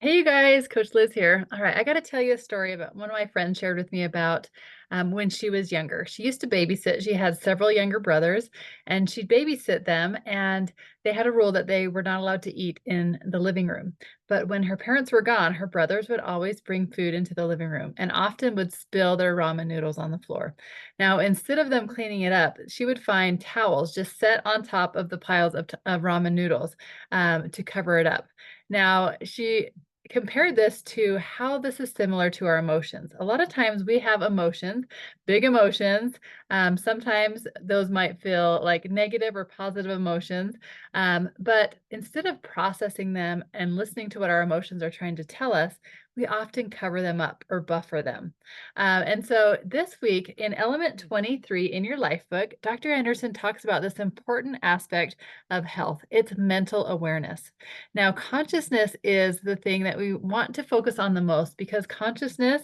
Hey, you guys, Coach Liz here. All right, I got to tell you a story about one of my friends shared with me about when she was younger. She used to babysit. She had several younger brothers, and she'd babysit them. And they had a rule that they were not allowed to eat in the living room. But when her parents were gone, her brothers would always bring food into the living room and often would spill their ramen noodles on the floor. Now, instead of them cleaning it up, she would find towels just set on top of the piles of ramen noodles to cover it up. Now, she compared this to how this is similar to our emotions. A lot of times we have emotions, big emotions. Sometimes those might feel like negative or positive emotions. But instead of processing them and listening to what our emotions are trying to tell us, we often cover them up or buffer them. And so this week in Element 23 in your life book, Dr. Anderson talks about this important aspect of health. It's mental awareness. Now, consciousness is the thing that we want to focus on the most because consciousness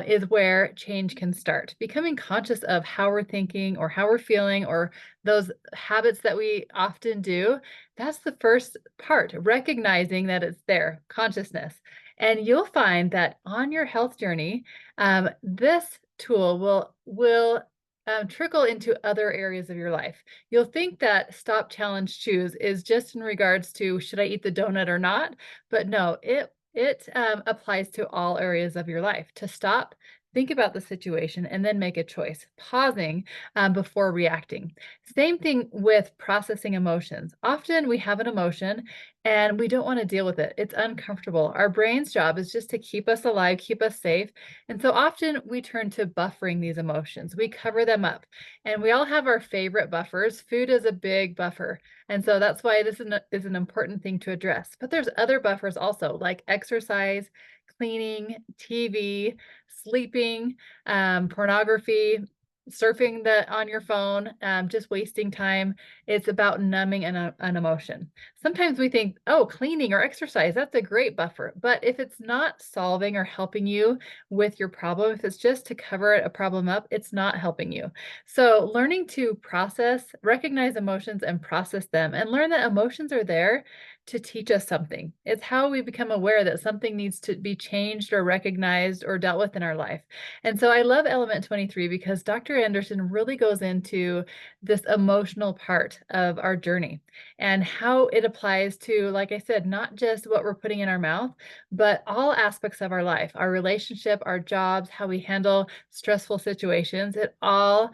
is where change can start. Becoming conscious of how we're thinking or how we're feeling or those habits that we often do, that's the first part, recognizing that it's there, consciousness. And you'll find that on your health journey, this tool will trickle into other areas of your life. You'll think that stop, challenge, choose is just in regards to should I eat the donut or not? But no, it applies to all areas of your life. To stop, think about the situation, and then make a choice, pausing before reacting. Same thing with processing emotions. Often we have an emotion and we don't want to deal with it. It's uncomfortable. Our brain's job is just to keep us alive, keep us safe. And so often we turn to buffering these emotions. We cover them up. And we all have our favorite buffers. Food is a big buffer. And so that's why this is an important thing to address. But there's other buffers also, like exercise, cleaning, TV, sleeping, pornography, surfing on your phone, just wasting time. It's about numbing an emotion. Sometimes we think, oh, cleaning or exercise, that's a great buffer. But if it's not solving or helping you with your problem, if it's just to cover a problem up, it's not helping you. So learning to process, recognize emotions and process them and learn that emotions are there to teach us something. It's how we become aware that something needs to be changed or recognized or dealt with in our life. And so I love Element 23 because Dr. Anderson really goes into this emotional part of our journey and how it applies to, like I said, not just what we're putting in our mouth, but all aspects of our life, our relationship, our jobs, how we handle stressful situations. It all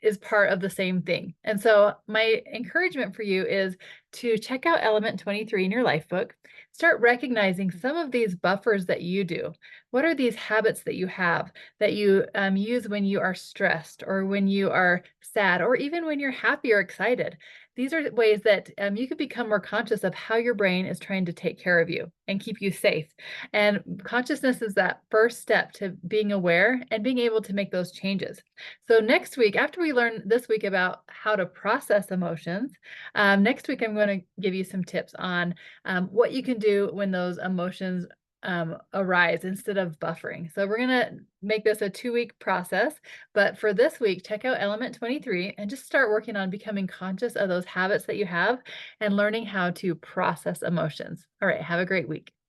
is part of the same thing. And so my encouragement for you is to check out Element 23 in your life book. Start recognizing some of these buffers that you do. What are these habits that you have that you use when you are stressed or when you are sad or even when you're happy or excited? These are ways that you can become more conscious of how your brain is trying to take care of you and keep you safe. And consciousness is that first step to being aware and being able to make those changes. So next week, after we learn this week about how to process emotions, next week I'm going to give you some tips on what you can do when those emotions arise instead of buffering. So we're going to make this a 2-week process. But for this week, check out Element 23 and just start working on becoming conscious of those habits that you have and learning how to process emotions. All right, have a great week.